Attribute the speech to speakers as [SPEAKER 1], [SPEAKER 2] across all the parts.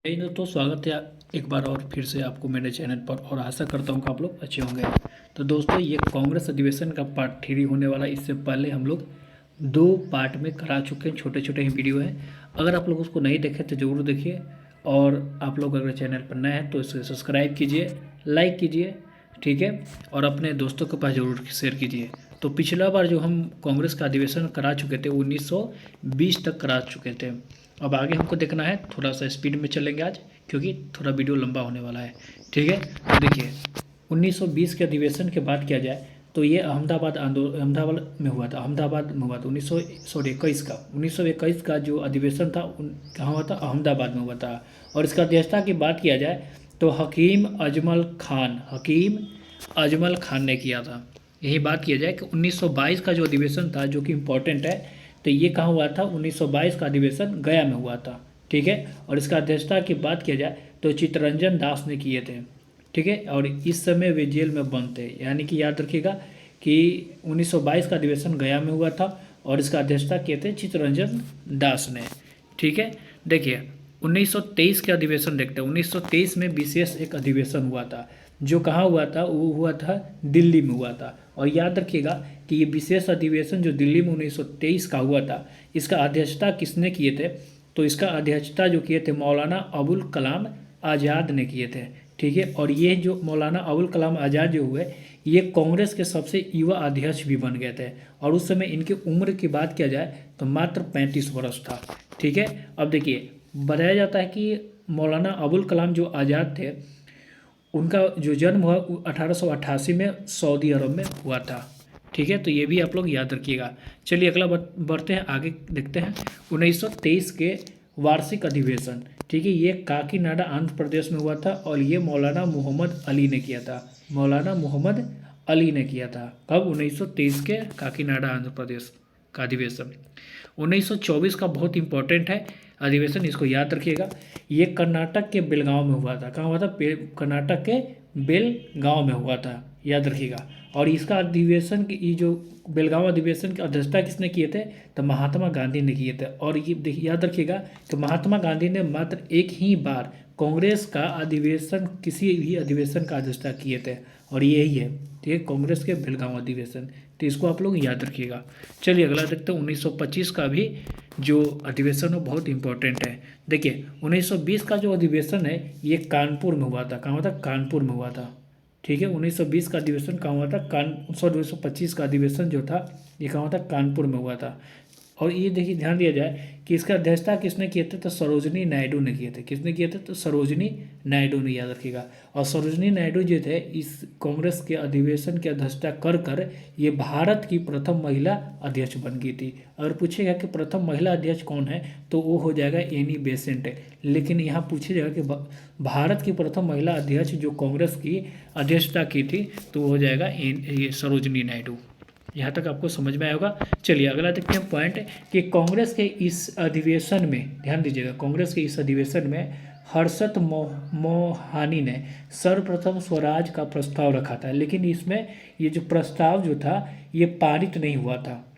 [SPEAKER 1] hey दोस्तों, स्वागत है एक बार और फिर से आपको मेरे चैनल पर। और आशा करता हूँ कि आप लोग अच्छे होंगे। तो दोस्तों, ये कांग्रेस अधिवेशन का पार्ट 3 होने वाला है। इससे पहले हम लोग 2 पार्ट में करा चुके हैं, छोटे छोटे ही वीडियो हैं। अगर आप लोग उसको नहीं देखे तो ज़रूर देखिए। और आप लोग अगर चैनल पर नए हैं तो इसे सब्सक्राइब कीजिए, लाइक कीजिए, ठीक है। और अपने दोस्तों के पास ज़रूर शेयर कीजिए। तो पिछला बार जो हम कांग्रेस का अधिवेशन करा चुके थे 1920 तक करा चुके थे। अब आगे हमको देखना है, थोड़ा सा स्पीड में चलेंगे आज, क्योंकि थोड़ा वीडियो लंबा होने वाला है, ठीक है। तो देखिए, 1920 के अधिवेशन की बात किया जाए तो ये अहमदाबाद में हुआ था। 1921 का जो अधिवेशन था कहाँ हुआ था? अहमदाबाद में हुआ था। और इसका अध्यक्षता की बात किया जाए तो हकीम अजमल खान ने किया था। यही बात किया जाए कि 1922 का जो अधिवेशन था, जो कि इम्पोर्टेंट है, तो ये कहाँ हुआ था? 1922 का अधिवेशन गया में हुआ था, ठीक है। और इसका अध्यक्षता की बात किया जाए तो चित्तरंजन दास ने किए थे, ठीक है। और इस समय वे जेल में बंद थे। यानी कि याद रखिएगा कि 1922 का अधिवेशन गया में हुआ था और इसका अध्यक्षता किए थे चित्तरंजन दास ने, ठीक है। देखिए, 1923 के अधिवेशन देखते हैं। 1923 में विशेष एक अधिवेशन हुआ था, जो कहाँ हुआ था? वो हुआ था दिल्ली में हुआ था। और याद रखिएगा कि ये विशेष अधिवेशन जो दिल्ली में 1923 का हुआ था, इसका अध्यक्षता किसने किए थे? तो इसका अध्यक्षता जो किए थे मौलाना अबुल कलाम आज़ाद ने किए थे, ठीक है। और ये जो मौलाना अबुल कलाम आज़ाद जो हुए, ये कांग्रेस के सबसे युवा अध्यक्ष भी बन गए थे। और उस समय इनकी उम्र की बात किया जाए तो मात्र 35 वर्ष था, ठीक है। अब देखिए, बताया जाता है कि मौलाना अबुल कलाम जो आज़ाद थे, उनका जो जन्म हुआ 1888 में सऊदी अरब में हुआ था, ठीक है। तो ये भी आप लोग याद रखिएगा। चलिए अगला बढ़ते हैं, आगे देखते हैं। 1923 के वार्षिक अधिवेशन, ठीक है, ये काकीनाडा आंध्र प्रदेश में हुआ था। और ये मौलाना मोहम्मद अली ने किया था। मौलाना मोहम्मद अली ने किया था। कब? 1923 के काकीनाडा आंध्र प्रदेश का अधिवेशन। 1924 का बहुत इंपॉर्टेंट है अधिवेशन, इसको याद रखिएगा। ये कर्नाटक के बेलगांव में हुआ था। कहाँ हुआ था? कर्नाटक के बेलगांव में हुआ था, याद रखिएगा। और इसका अधिवेशन की ये जो बेलगांव अधिवेशन की अध्यक्षता किसने किए थे? तो महात्मा गांधी ने किए थे। और ये देखिए, याद रखिएगा कि महात्मा गांधी ने मात्र एक ही बार कांग्रेस का अधिवेशन, किसी भी अधिवेशन का अध्यक्षता किए थे, और यही है, ठीक है, कांग्रेस के बेलगांव अधिवेशन। तो इसको आप लोग याद रखिएगा। चलिए अगला देखते हैं। 1925 का भी जो अधिवेशन है बहुत इंपॉर्टेंट है। देखिए, 1920 का जो अधिवेशन है ये कानपुर में हुआ था। कहाँ हुआ था? कानपुर में हुआ था, ठीक है। 1920 का अधिवेशन कहाँ हुआ था? 1925 का अधिवेशन जो था ये कहाँ हुआ था? कानपुर में हुआ था। और ये देखिए, ध्यान दिया जाए कि इसका अध्यक्षता किसने किए थे? तो सरोजनी नायडू ने किए थे। किसने किए थे? तो सरोजनी नायडू ने, याद रखिएगा। और सरोजनी नायडू जो थे, इस कांग्रेस के अधिवेशन की अध्यक्षता कर कर ये भारत की प्रथम महिला अध्यक्ष बन गई थी। अगर पूछेगा कि प्रथम महिला अध्यक्ष कौन है, तो वो हो जाएगा एनी बेसेंट। लेकिन यहाँ पूछे जाएगा कि भारत की प्रथम महिला अध्यक्ष जो कांग्रेस की अध्यक्षता की थी, तो वो हो जाएगा ये सरोजनी नायडू। यहाँ तक आपको समझ में आया होगा। चलिए अगला देखते हैं पॉइंट, कि कांग्रेस के इस अधिवेशन में, ध्यान दीजिएगा, कांग्रेस के इस अधिवेशन में हर्षद मोहानी ने सर्वप्रथम स्वराज का प्रस्ताव रखा था। लेकिन इसमें ये जो प्रस्ताव जो था ये पारित नहीं हुआ था,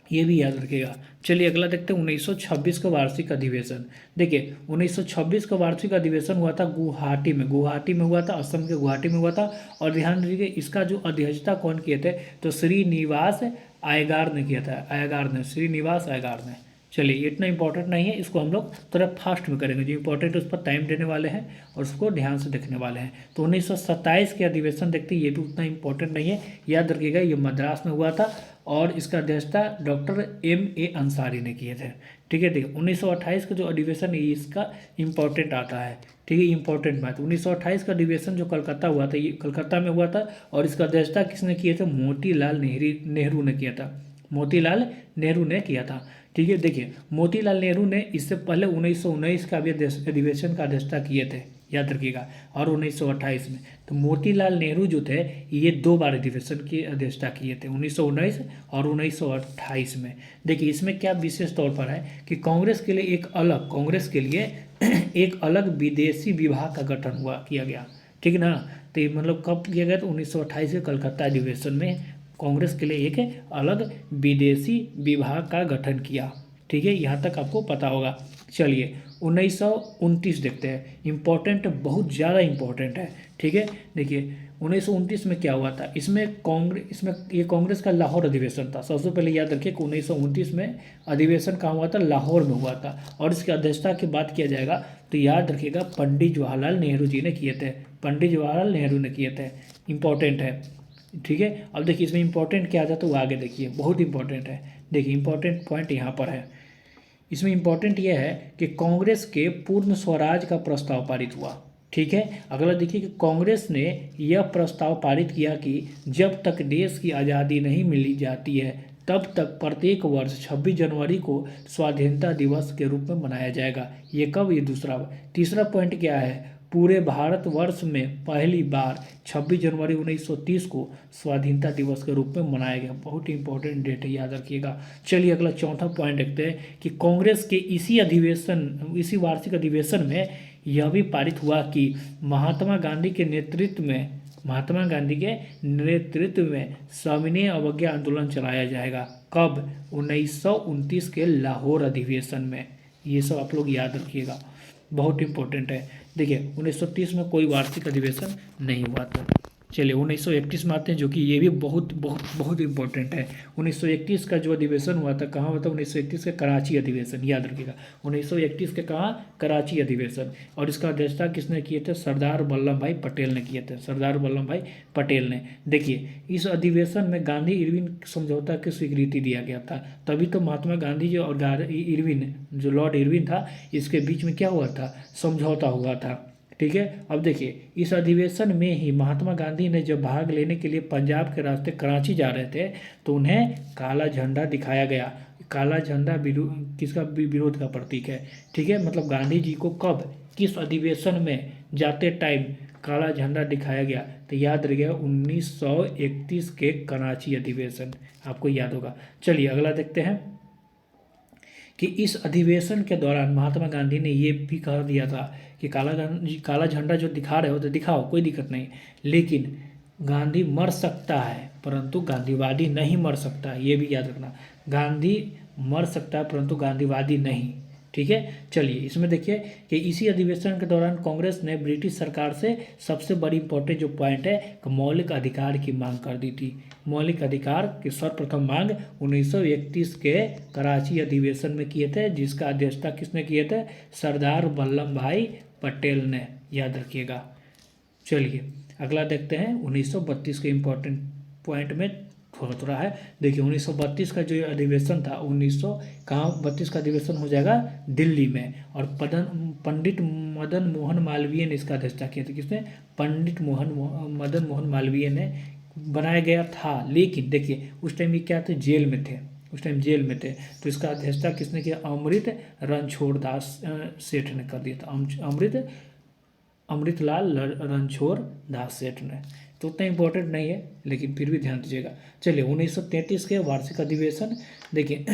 [SPEAKER 1] ये भी याद रखिएगा। चलिए अगला देखते हैं 1926 का वार्षिक अधिवेशन। देखिए, 1926 का वार्षिक अधिवेशन हुआ था गुवाहाटी में। गुवाहाटी में हुआ था, असम के गुवाहाटी में हुआ था। और ध्यान दीजिए, इसका जो अध्यक्षता कौन किए थे? तो श्रीनिवास आयगार ने किया था। श्रीनिवास आयगार ने। चलिए, इतना इंपॉर्टेंट नहीं है, इसको हम लोग थोड़ा फास्ट में करेंगे। जो इंपॉर्टेंट है उस पर टाइम देने वाले हैं और उसको ध्यान से देखने वाले हैं। तो 1927 के अधिवेशन देखते हैं, ये भी उतना इंपॉर्टेंट नहीं है, याद रखिएगा। ये मद्रास में हुआ था और इसका अध्यक्षता डॉक्टर M.A. अंसारी ने किए थे, ठीक है। देखिए, 1928 का जो अधिवेशन है इसका इंपॉर्टेंट आता है, ठीक है, इंपॉर्टेंट बात। 1928 का अधिवेशन जो कलकत्ता हुआ था, ये कलकत्ता में हुआ था। और इसका अध्यक्षता किसने किए थे? मोतीलाल नेहरू ने किया था। मोतीलाल नेहरू ने किया था, ठीक है। देखिए, मोतीलाल नेहरू ने इससे पहले 1919 का भी अधिवेशन का अध्यक्षता किए थे, याद रखिएगा। और 1928 में तो मोतीलाल नेहरू जो थे, ये 2 बार अधिवेशन की अध्यक्षता किए थे, 1919 और 1928 में। देखिए, इसमें क्या विशेष तौर पर है कि कांग्रेस के लिए एक अलग विदेशी विभाग का गठन किया गया, ठीक है ना। तो ये मतलब कब किया गया? तो 1928 के कलकत्ता अधिवेशन में कांग्रेस के लिए एक अलग विदेशी विभाग का गठन किया, ठीक है। यहाँ तक आपको पता होगा। चलिए, 1929 देखते हैं, इम्पोर्टेंट, बहुत ज़्यादा इम्पोर्टेंट है। ठीक है, देखिए 1929 में क्या हुआ था, इसमें ये कांग्रेस का लाहौर अधिवेशन था। सबसे पहले याद रखिए कि 1929 में अधिवेशन कहाँ हुआ था, लाहौर में हुआ था। और इसकी अध्यक्षता की बात किया जाएगा तो याद रखिएगा पंडित जवाहरलाल नेहरू जी ने किए थे, पंडित जवाहरलाल नेहरू ने किए थे, इंपॉर्टेंट है। ठीक है, अब देखिए इसमें इंपॉर्टेंट क्या था तो वो आगे देखिए, बहुत इंपॉर्टेंट है। देखिए इंपॉर्टेंट पॉइंट यहाँ पर है, इसमें इंपॉर्टेंट यह है कि कांग्रेस के पूर्ण स्वराज का प्रस्ताव पारित हुआ। ठीक है, अगला देखिए कि कांग्रेस ने यह प्रस्ताव पारित किया कि जब तक देश की आज़ादी नहीं मिली जाती है तब तक प्रत्येक वर्ष 26 जनवरी को स्वाधीनता दिवस के रूप में मनाया जाएगा। ये कब, ये दूसरा। तीसरा पॉइंट क्या है, पूरे भारतवर्ष में पहली बार 26 जनवरी 1930 को स्वाधीनता दिवस के रूप में मनाया गया। बहुत ही इंपॉर्टेंट डेट है, याद रखिएगा। चलिए अगला चौथा पॉइंट देखते हैं कि कांग्रेस के इसी वार्षिक अधिवेशन में यह भी पारित हुआ कि महात्मा गांधी के नेतृत्व में सविनय अवज्ञा आंदोलन चलाया जाएगा। कब, 1929 के लाहौर अधिवेशन में। ये सब आप लोग याद रखिएगा, बहुत इंपॉर्टेंट है। देखिए 1930 में कोई वार्षिक अधिवेशन नहीं हुआ था। चलिए 1931 में आते हैं, जो कि ये भी बहुत बहुत बहुत इंपॉर्टेंट है। 1931 का जो अधिवेशन हुआ था कहाँ हुआ था, 1931 का कराची अधिवेशन, याद रखिएगा 1931 के कहाँ, कराची अधिवेशन। और इसका अध्यक्षता किसने किए थे, सरदार वल्लभ भाई पटेल ने किए थे, सरदार वल्लभ भाई पटेल ने। देखिए इस अधिवेशन में गांधी इरविन समझौता की स्वीकृति दिया गया था, तभी तो महात्मा गांधी जी और इरविन, जो लॉर्ड इरविन था, इसके बीच में क्या हुआ था, समझौता हुआ था। ठीक है, अब देखिए इस अधिवेशन में ही महात्मा गांधी ने जब भाग लेने के लिए पंजाब के रास्ते कराची जा रहे थे तो उन्हें काला झंडा दिखाया गया। काला झंडा किसका विरोध का प्रतीक है। ठीक है, मतलब गांधी जी को कब, किस अधिवेशन में जाते टाइम काला झंडा दिखाया गया, तो याद रखिएगा 1931 के कराची अधिवेशन, आपको याद होगा। चलिए अगला देखते हैं कि इस अधिवेशन के दौरान महात्मा गांधी ने ये भी कह दिया था कि काला झंडा जो दिखा रहे हो तो दिखाओ, कोई दिक्कत नहीं, लेकिन गांधी मर सकता है परंतु गांधीवादी नहीं मर सकता, ये भी याद रखना। गांधी मर सकता है परंतु गांधीवादी नहीं। ठीक है, चलिए इसमें देखिए कि इसी अधिवेशन के दौरान कांग्रेस ने ब्रिटिश सरकार से सबसे बड़ी इंपॉर्टेंट जो पॉइंट है, मौलिक अधिकार की मांग कर दी थी। मौलिक अधिकार की सर्वप्रथम मांग 1931 के कराची अधिवेशन में किए थे, जिसका अध्यक्षता किसने किए थे, सरदार वल्लभ भाई पटेल ने, याद रखिएगा। चलिए अगला देखते हैं 1932 के इम्पोर्टेंट पॉइंट में थोड़ा है। देखिए 1932 का जो अधिवेशन था, 1932 का अधिवेशन हो जाएगा दिल्ली में, और पंडित मदन मोहन मालवीय ने इसका अध्यक्षता किया था। किसने, पंडित मदन मोहन मालवीय ने बनाया गया था। लेकिन देखिए उस टाइम ये क्या थे, जेल में थे, उस टाइम जेल में थे, तो इसका अध्यक्षता किसने किया, अमृत रणछोड़ दास सेठ ने कर दिया था, अमृतलाल रणछोड़ दास सेठ ने। तो उतना इम्पोर्टेंट नहीं है लेकिन फिर भी ध्यान दीजिएगा। चलिए 1933 के वार्षिक अधिवेशन, देखिए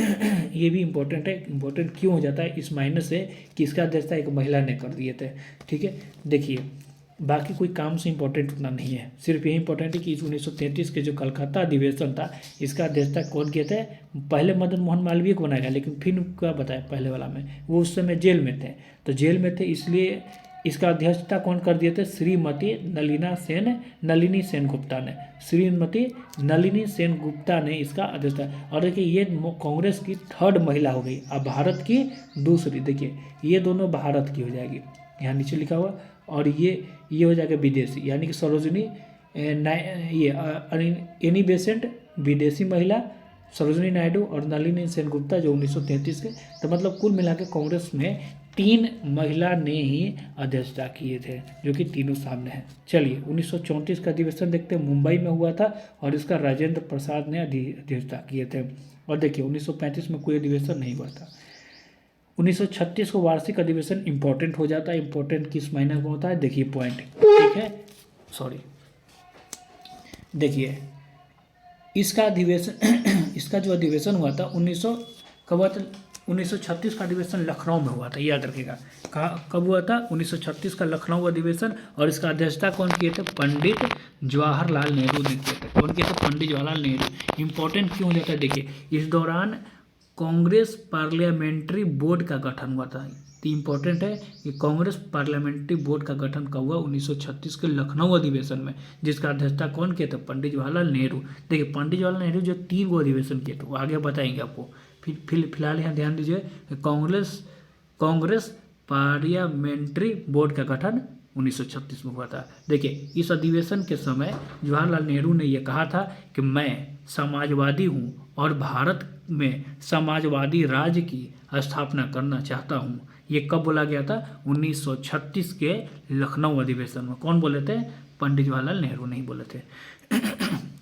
[SPEAKER 1] ये भी इम्पोर्टेंट है। इम्पोर्टेंट क्यों हो जाता है, इस मायने से कि इसका अध्यक्षता एक महिला ने कर दिए थे। ठीक है, देखिए बाकी कोई काम से इम्पोर्टेंट उतना नहीं है, सिर्फ यही इंपॉर्टेंट है कि 1933 के जो कलकत्ता अधिवेशन था, इसका अध्यक्षता कौन किए थे, पहले मदन मोहन मालवीय को बनाया गया, लेकिन फिर क्या बताया पहले वाला में, वो उस समय जेल में थे, तो जेल में थे इसलिए इसका अध्यक्षता कौन कर दिए थे, श्रीमती नलिनी सेन गुप्ता ने, श्रीमती नलिनी सेन गुप्ता ने इसका अध्यक्षता। और देखिए ये कांग्रेस की थर्ड महिला हो गई, अब भारत की दूसरी। देखिए ये दोनों भारत की हो जाएगी, यहाँ नीचे लिखा हुआ, और ये हो जाएगा विदेशी, यानी कि सरोजिनी एनी बेसेंट विदेशी महिला, सरोजिनी नायडू और नलिनी सेन गुप्ता जो 1933 के। तो मतलब कुल मिला के कांग्रेस में 3 महिला ने ही अध्यक्षता किए थे, जो कि तीनों सामने हैं। चलिए 1934 का अधिवेशन देखते हैं, मुंबई में हुआ था और इसका राजेंद्र प्रसाद ने अध्यक्षता किए थे। और देखिए 1935 में कोई अधिवेशन नहीं हुआ था। 1936 को वार्षिक अधिवेशन इंपॉर्टेंट हो जाता है। इंपॉर्टेंट किस महीने को होता है, देखिए पॉइंट, ठीक है, सॉरी, देखिए इसका अधिवेशन इसका जो अधिवेशन हुआ था 1936 का अधिवेशन लखनऊ में हुआ था, याद रखिएगा। कब हुआ था, 1936 का लखनऊ अधिवेशन, और इसका अध्यक्षता कौन किए थे, पंडित जवाहरलाल नेहरू ने किए थे। कौन किए थे, पंडित जवाहरलाल नेहरू। इंपॉर्टेंट क्यों हो जाता है, देखिए इस दौरान कांग्रेस पार्लियामेंट्री बोर्ड का गठन हुआ था। तो इम्पोर्टेंट है कि कांग्रेस पार्लियामेंट्री बोर्ड का गठन कब हुआ 1936 के लखनऊ अधिवेशन में, जिसका अध्यक्षता कौन किया था, पंडित जवाहरलाल नेहरू। देखिए पंडित जवाहरलाल नेहरू जो 3 गो अधिवेशन किए थे वो आगे बताएंगे आपको। फिलहाल यहाँ ध्यान दीजिए कांग्रेस पार्लियामेंट्री बोर्ड का गठन 1936 में हुआ था। देखिए इस अधिवेशन के समय जवाहरलाल नेहरू ने यह कहा था कि मैं समाजवादी हूँ और भारत में समाजवादी राज्य की स्थापना करना चाहता हूँ। ये कब बोला गया था, 1936 के लखनऊ अधिवेशन में। कौन बोले थे, पंडित जवाहरलाल नेहरू नहीं बोले थे।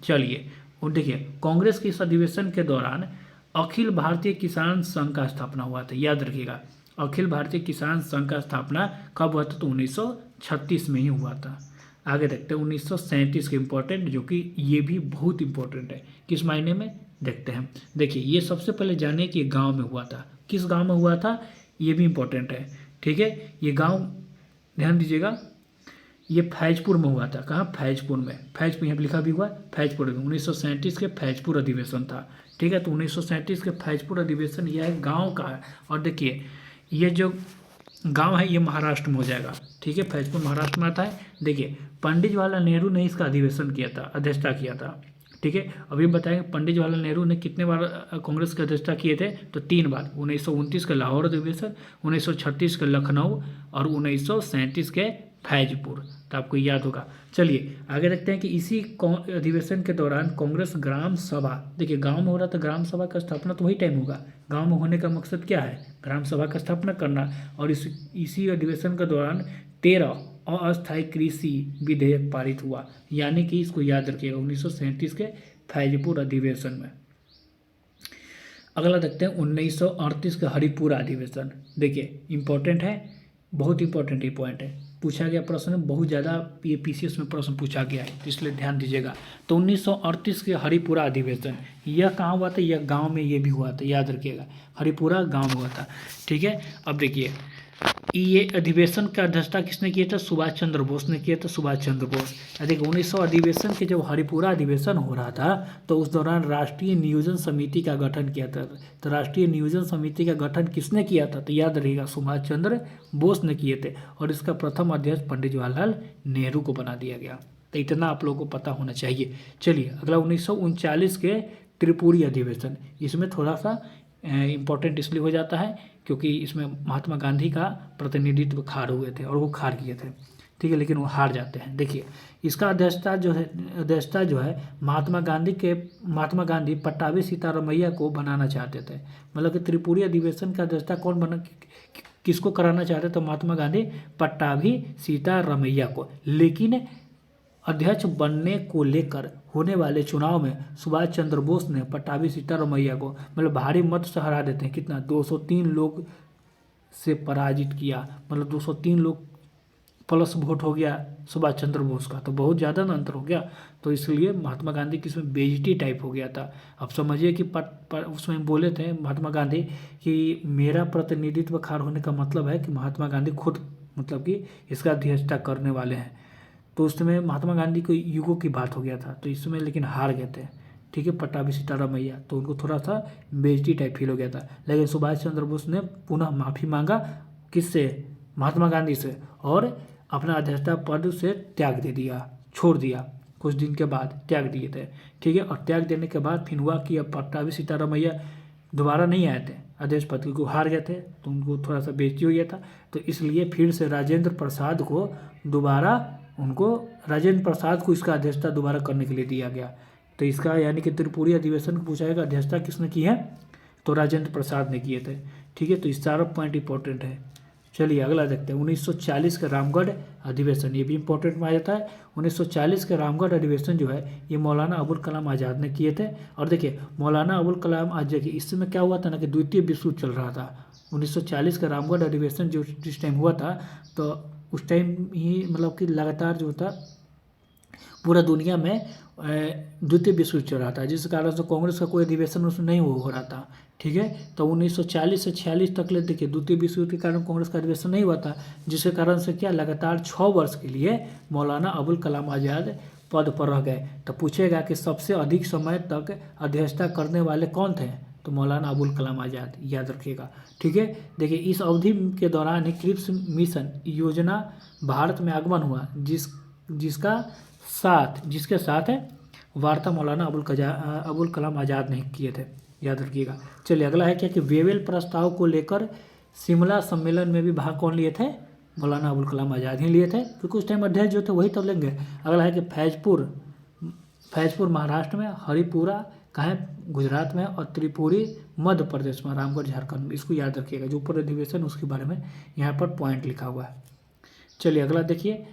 [SPEAKER 1] चलिए और देखिए कांग्रेस के इस अधिवेशन के दौरान अखिल भारतीय किसान संघ का स्थापना हुआ था। याद रखिएगा अखिल भारतीय किसान संघ का स्थापना कब हुआ था, तो 1936 में ही हुआ था। आगे देखते हैं 1937 के इम्पोर्टेंट, जो कि ये भी बहुत इंपॉर्टेंट है। किस मायने में देखते हैं। देखिए ये सबसे पहले जाने कि गांव में हुआ था। किस गांव में हुआ था, ये भी इम्पोर्टेंट है। ठीक है, ये गांव ध्यान दीजिएगा, ये फैजपुर में हुआ था। कहाँ, फैजपुर में। फैजपुर यहाँ लिखा भी हुआ है, फैजपुर में 1937 के फैजपुर अधिवेशन था। ठीक है, तो 1937 के फैजपुर अधिवेशन यह गाँव का है। और देखिए ये जो गांव है ये महाराष्ट्र में हो जाएगा। ठीक है, फैजपुर महाराष्ट्र में आता है। देखिए पंडित जवाहरलाल नेहरू ने इसका अधिवेशन किया था, अध्यक्षता किया था। ठीक है, अभी बताएंगे पंडित जवाहरलाल नेहरू ने कितने बार कांग्रेस की अध्यक्षता किए थे, तो 3 बार। 1929 के लाहौर अधिवेशन, 1936 के लखनऊ और 1937 के फैजपुर। तो आपको याद होगा। चलिए आगे देखते हैं कि इसी अधिवेशन के दौरान कांग्रेस ग्राम सभा, देखिए गांव में हो रहा था, ग्राम सभा का स्थापना तो वही टाइम होगा। गांव में होने का मकसद क्या है, ग्राम सभा का स्थापना करना। और इसी अधिवेशन के दौरान 13 अस्थायी कृषि विधेयक पारित हुआ। यानी कि इसको याद रखिएगा 1937 के फैजपुर अधिवेशन में। अगला देखते हैं 1938 का हरिपुरा अधिवेशन। देखिए इंपॉर्टेंट है, बहुत इंपॉर्टेंट ये पॉइंट है, पूछा गया प्रश्न, बहुत ज़्यादा ये पीसीएस में प्रश्न पूछा गया है, इसलिए ध्यान दीजिएगा। तो 1938 के हरिपुरा अधिवेशन यह कहाँ हुआ था, यह गांव में ये भी हुआ था, याद रखिएगा हरिपुरा गांव में हुआ था। ठीक है, अब देखिए ये अधिवेशन का अध्यक्षता किसने किया था, सुभाष चंद्र बोस ने किया था, सुभाष चंद्र बोस। देखिए 1900 अधिवेशन के जब हरिपुरा अधिवेशन हो रहा था तो उस दौरान राष्ट्रीय नियोजन समिति का गठन किया था। तो राष्ट्रीय नियोजन समिति का गठन किसने किया था, तो याद रहिएगा सुभाष चंद्र बोस ने किए थे। और इसका प्रथम अध्यक्ष पंडित जवाहरलाल नेहरू को बना दिया गया। तो इतना आप लोगों को पता होना चाहिए। चलिए अगला 1939 के त्रिपुरी अधिवेशन। इसमें थोड़ा सा इम्पोर्टेंट इसलिए हो जाता है क्योंकि इसमें महात्मा गांधी का प्रतिनिधित्व खार हुए थे और वो खार किए थे। ठीक है, लेकिन वो हार जाते हैं। देखिए इसका अध्यक्षता जो है महात्मा गांधी पट्टाभी सीतारमैया को बनाना चाहते थे। मतलब कि त्रिपुरी अधिवेशन का अध्यक्षता कौन बना, किसको कराना चाहते थे, तो महात्मा गांधी पट्टाभी सीतारमैया को। लेकिन अध्यक्ष बनने को लेकर होने वाले चुनाव में सुभाष चंद्र बोस ने पट्टाभी सीतारमैया को मतलब भारी मत से हरा देते हैं। कितना, 203 लोग से पराजित किया। मतलब 203 लोग प्लस वोट हो गया सुभाष चंद्र बोस का, तो बहुत ज़्यादा ना अंतर हो गया। तो इसलिए महात्मा गांधी की इसमें बेइज्जती टाइप हो गया था। अब समझिए कि उसमें बोले थे महात्मा गांधी कि मेरा प्रतिनिधित्व खार होने का मतलब है कि महात्मा गांधी खुद मतलब कि इसका अध्यक्षता करने वाले हैं। तो उस समय महात्मा गांधी को युगों की बात हो गया था, तो इस समय लेकिन हार गए थे। ठीक है, पट्टाभी सीतारमैया, तो उनको थोड़ा सा बेइज्जती टाइप फील हो गया था। लेकिन सुभाष चंद्र बोस ने पुनः माफ़ी मांगा, किससे, महात्मा गांधी से, और अपना अध्यक्षता पद से त्याग दे दिया, छोड़ दिया। कुछ दिन के बाद त्याग दिए थे। ठीक है, और त्याग देने के बाद फिर हुआ कि अब पट्टाभी सीतारमैया दोबारा नहीं आए थे अध्यक्ष पद को, हार गए थे, तो उनको थोड़ा सा बेइज्जती हो गया था। तो इसलिए फिर से राजेंद्र प्रसाद को इसका अध्यक्षता दोबारा करने के लिए दिया गया। तो इसका यानी कि त्रिपुरी अधिवेशन को पूछा जाएगा अध्यक्षता किसने की है, तो राजेंद्र प्रसाद ने किए थे। ठीक है, तो इस सारा पॉइंट इंपॉर्टेंट है। चलिए अगला देखते हैं 1940 का रामगढ़ अधिवेशन। ये भी इंपॉर्टेंट माना जाता है। 1940 का रामगढ़ अधिवेशन जो है ये मौलाना अबुल कलाम आज़ाद ने किए थे। और देखिए मौलाना अबुल कलाम आज़ाद, इस समय क्या हुआ था ना कि द्वितीय विश्व युद्ध चल रहा था। 1940 का रामगढ़ अधिवेशन जो जिस टाइम हुआ था, तो उस टाइम ही मतलब कि लगातार जो था पूरा दुनिया में द्वितीय विश्व युद्ध चल रहा था, जिस कारण से कांग्रेस का कोई अधिवेशन उसमें नहीं हो रहा था। ठीक है, तो 1940 से 46 तक ले देखिए द्वितीय विश्व युद्ध के कारण कांग्रेस का अधिवेशन नहीं हुआ था, जिसके कारण से क्या लगातार 6 वर्ष के लिए मौलाना अबुल कलाम आज़ाद पद पर रह गए। तो पूछेगा कि सबसे अधिक समय तक अध्यक्षता करने वाले कौन थे, तो मौलाना अबुल कलाम आज़ाद, याद रखिएगा। ठीक है, देखिए इस अवधि के दौरान ही क्रिप्स मिशन योजना भारत में आगमन हुआ, जिसके साथ है वार्ता मौलाना अबुल कलाम आज़ाद ने किए थे, याद रखिएगा। चलिए अगला है क्या कि वेवेल प्रस्ताव को लेकर शिमला सम्मेलन में भी भाग कौन लिए थे? मौलाना अबुल कलाम आज़ाद ही लिए थे, क्योंकि उस टाइम अध्यक्ष जो थे वही तब लेंगे। अगला है कि फैजपुर महाराष्ट्र में, हरिपुरा कहाँ है गुजरात में, और त्रिपुरी मध्य प्रदेश में, रामगढ़ झारखंड में। इसको याद रखिएगा, जो ऊपर अधिवेशन उसके बारे में यहाँ पर पॉइंट लिखा हुआ है। चलिए अगला देखिए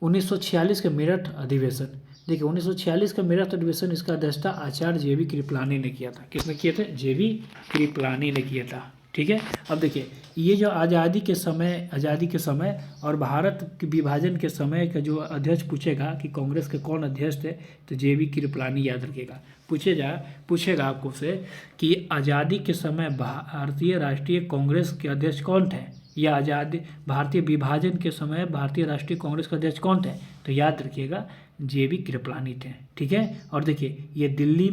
[SPEAKER 1] 1946 के मेरठ अधिवेशन। देखिए 1946 का मेरठ अधिवेशन, इसका अध्यक्षता आचार्य जेबी कृपलानी ने किया था। किसने किए थे? जेबी कृपलानी ने किया था। ठीक है, अब देखिए ये जो आज़ादी के समय और भारत के विभाजन के समय का जो अध्यक्ष पूछेगा कि कांग्रेस के कौन अध्यक्ष थे, तो जेबी कृपलानी, याद रखिएगा। पूछेगा आपको से कि आज़ादी के समय भारतीय राष्ट्रीय कांग्रेस के अध्यक्ष कौन थे, या भारतीय विभाजन के समय भारतीय राष्ट्रीय कांग्रेस के अध्यक्ष कौन थे, तो याद रखिएगा जेबी कृपलानी थे। ठीक है, और देखिए ये दिल्ली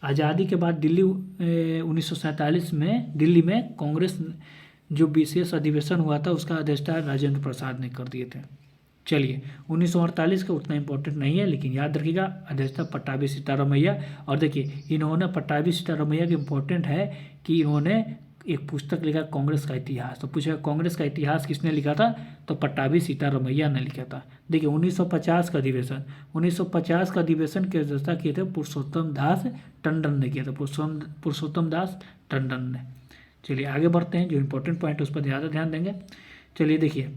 [SPEAKER 1] आज़ादी के बाद 1947 में दिल्ली में कांग्रेस जो विशेष अधिवेशन हुआ था उसका अध्यक्षता राजेंद्र प्रसाद ने कर दिए थे। चलिए 1948 का उतना इम्पोर्टेंट नहीं है, लेकिन याद रखिएगा अध्यक्षता पट्टाभी सीतारमैया। और देखिए इन्होंने पट्टाभी सीतारमैया के इम्पोर्टेंट है कि इन्होंने एक पुस्तक लिखा कांग्रेस का इतिहास। तो पूछेगा कांग्रेस का इतिहास किसने लिखा था, तो पट्टाभी सीतारमैया ने लिखा था। देखिए 1950 का अधिवेशन की अध्यक्षता किए थे पुरुषोत्तम दास टंडन ने किया था, पुरुषोत्तम दास टंडन ने। चलिए आगे बढ़ते हैं, जो इंपॉर्टेंट पॉइंट है उस पर ज़्यादा ध्यान देंगे। चलिए देखिए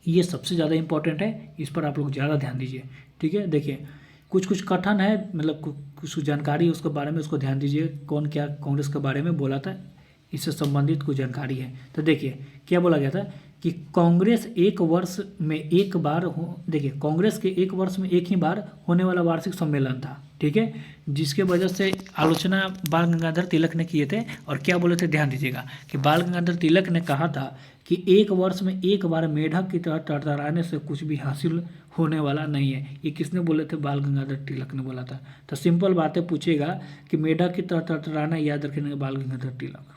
[SPEAKER 1] ये सबसे ज़्यादा इंपॉर्टेंट है, इस पर आप लोग ज़्यादा ध्यान दीजिए। ठीक है, देखिए कुछ कथन है, मतलब कुछ जानकारी उसके बारे में, उसको ध्यान दीजिए। कौन क्या कांग्रेस के बारे में बोला था, इससे संबंधित कुछ जानकारी है। तो देखिए क्या बोला गया था कि कांग्रेस एक वर्ष में एक बार देखिए कांग्रेस के एक वर्ष में एक ही बार होने वाला वार्षिक सम्मेलन था। ठीक है, जिसके वजह से आलोचना बाल गंगाधर तिलक ने किए थे। और क्या बोले थे, ध्यान दीजिएगा कि बाल गंगाधर तिलक ने कहा था कि एक वर्ष में एक बार मेढक की तरह टरटराने से कुछ भी हासिल होने वाला नहीं है। ये किसने बोले थे? बाल गंगाधर तिलक ने बोला था। तो सिंपल बातें पूछेगा कि मेढक की तरह टरटराना, याद रखेंगे बाल गंगाधर तिलक।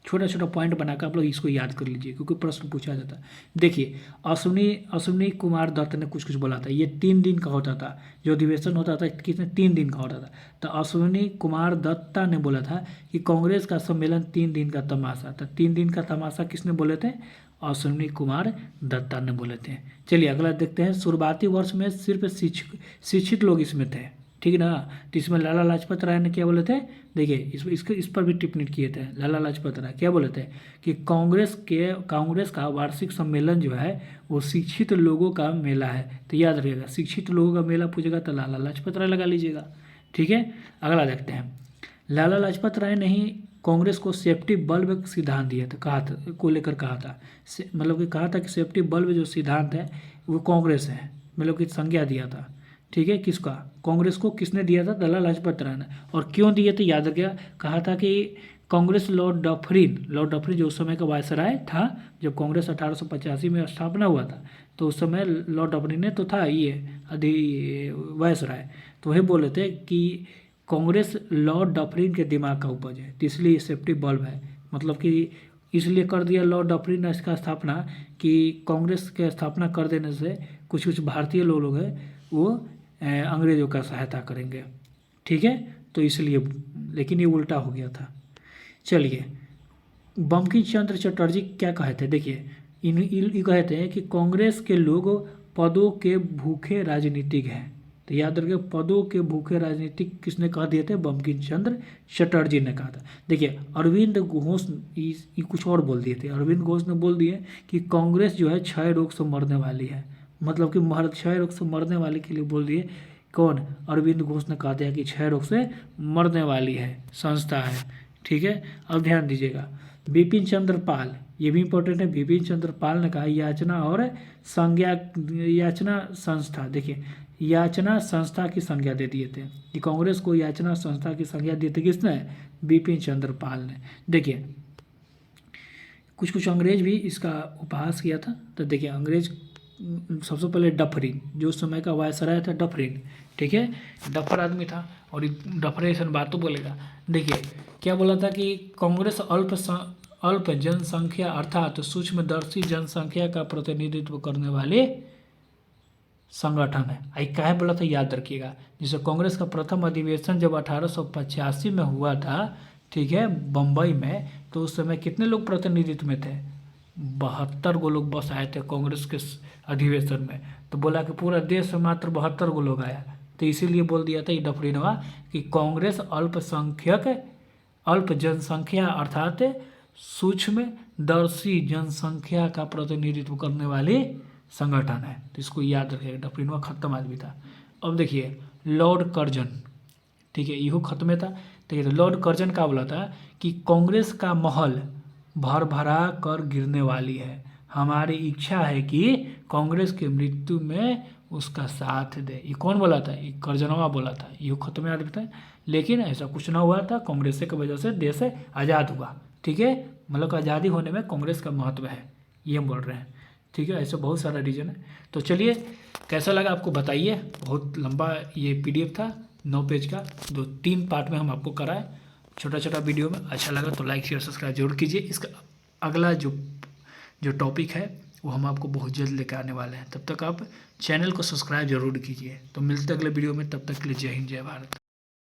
[SPEAKER 1] छोटा छोटा पॉइंट बनाकर आप लोग इसको याद कर लीजिए, क्योंकि प्रश्न पूछा जाता है। देखिए अश्विनी कुमार दत्त ने कुछ बोला था। ये 3 दिन का होता था, जो अधिवेशन होता था कितने 3 दिन का होता था। तो अश्विनी कुमार दत्ता ने बोला था कि कांग्रेस का सम्मेलन 3 दिन का तमाशा था। 3 दिन का तमाशा किसने बोले थे? अश्विनी कुमार दत्ता ने बोले थे। चलिए अगला देखते हैं। शुरुआती वर्ष में सिर्फ शिक्षित लोग इसमें थे, ठीक ना। तो इसमें लाला लाजपत राय ने क्या बोले थे? देखिए इस पर भी टिप्पणी किए थे। लाला लाजपत राय क्या बोले थे कि कांग्रेस का वार्षिक सम्मेलन जो है वो शिक्षित लोगों का मेला है। तो याद रखिएगा, शिक्षित लोगों का मेला पूछेगा तो लाला लाजपत राय लगा लीजिएगा। ठीक है, अगला देखते हैं। लाला लाजपत राय ने ही कांग्रेस को सेफ्टी बल्ब सिद्धांत दिया था, कहा था मतलब कि कहा था कि सेफ्टी बल्ब जो सिद्धांत है वो कांग्रेस है, मतलब कि संज्ञा दिया था। ठीक है, किसका? कांग्रेस को किसने दिया था? लाला लाजपत राय ने। और क्यों दिए थे? याद रखिएगा, कहा था कि कांग्रेस लॉर्ड डफरिन जो उस समय का वायसराय था, जब कांग्रेस 1885 में स्थापना हुआ था, तो उस समय लॉर्ड डफरिन ने तो था ये वायसराय, तो वही बोले थे कि कांग्रेस लॉर्ड डफरिन के दिमाग का उपज है, तो इसलिए सेफ्टी बल्ब है। मतलब कि इसलिए कर दिया लॉर्ड डफरिन ने इसका स्थापना, कि कांग्रेस के स्थापना कर देने से कुछ भारतीय लोग हैं वो अंग्रेज़ों का सहायता करेंगे। ठीक है, तो इसलिए, लेकिन ये उल्टा हो गया था। चलिए बंकिम चंद्र चटर्जी क्या कहे थे? देखिए ये कहते हैं कि कांग्रेस के लोग पदों के भूखे राजनीतिक हैं। तो याद रखिए, पदों के भूखे राजनीतिक किसने कह दिए थे? बंकिम चंद्र चटर्जी ने कहा था। देखिए अरविंद घोष ये कुछ और बोल दिए थे। अरविंद घोष ने बोल दिए कि कांग्रेस जो है क्षय रोग से मरने वाली है, मतलब कि क्षय रोग से मरने वाले के लिए बोल दिए। कौन? अरविंद घोष ने कहा दिया कि क्षय रोग से मरने वाली है संस्था है। ठीक है, अब ध्यान दीजिएगा। बिपिन चंद्र पाल, ये भी इंपॉर्टेंट है। बिपिन चंद्र पाल ने कहा याचना संस्था, देखिए याचना संस्था की संज्ञा दे दिए थे कि कांग्रेस को याचना संस्था की संज्ञा दी थी किसने? बिपिन चंद्र पाल ने। देखिए कुछ अंग्रेज भी इसका उपहास किया था। तो देखिए अंग्रेज सबसे पहले डफरिन, जो उस समय का वायसराय था डफरिन, ठीक है, डफर आदमी था और डफर ऐसा बातों बोलेगा। देखिए क्या बोला था कि कांग्रेस अल्प जनसंख्या अर्थात सूक्ष्मदर्शी जनसंख्या का प्रतिनिधित्व करने वाले संगठन है। आई काहे बोला था याद रखिएगा। जैसे कांग्रेस का प्रथम अधिवेशन जब 1885 में हुआ था, ठीक है, बम्बई में, तो उस समय कितने लोग प्रतिनिधित्व में थे? 72 गो लोग बस आए थे कांग्रेस के अधिवेशन में। तो बोला कि पूरा देश में मात्र 72 गो लोग आया, तो इसीलिए बोल दिया था ये डफरीनवा कि कांग्रेस अल्प जनसंख्या अर्थात सूक्ष्म दर्शी जनसंख्या का प्रतिनिधित्व करने वाली संगठन है। तो इसको याद रखिएगा, डफरीनवा खत्म आदमी था। अब देखिए लॉर्ड कर्जन, ठीक है, इहो खत्म था। ठीक है, तो लॉर्ड कर्जन का बोला था कि कांग्रेस का महल भर भरा कर गिरने वाली है, हमारी इच्छा है कि कांग्रेस की मृत्यु में उसका साथ दे। ये कौन बोला था? ये कर्जनवा बोला था, इहो खत्म आदमी था। लेकिन ऐसा कुछ ना हुआ था, कांग्रेस की वजह से देश आज़ाद हुआ, ठीक है, मतलब आज़ादी होने में कांग्रेस का महत्व है, ये हम बोल रहे हैं, ठीक है। ऐसे बहुत सारा रीजन है। तो चलिए कैसा लगा आपको बताइए। बहुत लंबा ये PDF था, 9 पेज का, 3 पार्ट में हम आपको कराए, छोटा छोटा वीडियो में। अच्छा लगा तो लाइक शेयर सब्सक्राइब जरूर कीजिए। इसका अगला जो टॉपिक है वो हम आपको बहुत जल्द लेकर आने वाले हैं। तब तक आप चैनल को सब्सक्राइब जरूर कीजिए। तो मिलते हैं अगले वीडियो में, तब तक के लिए जय हिंद जय भारत।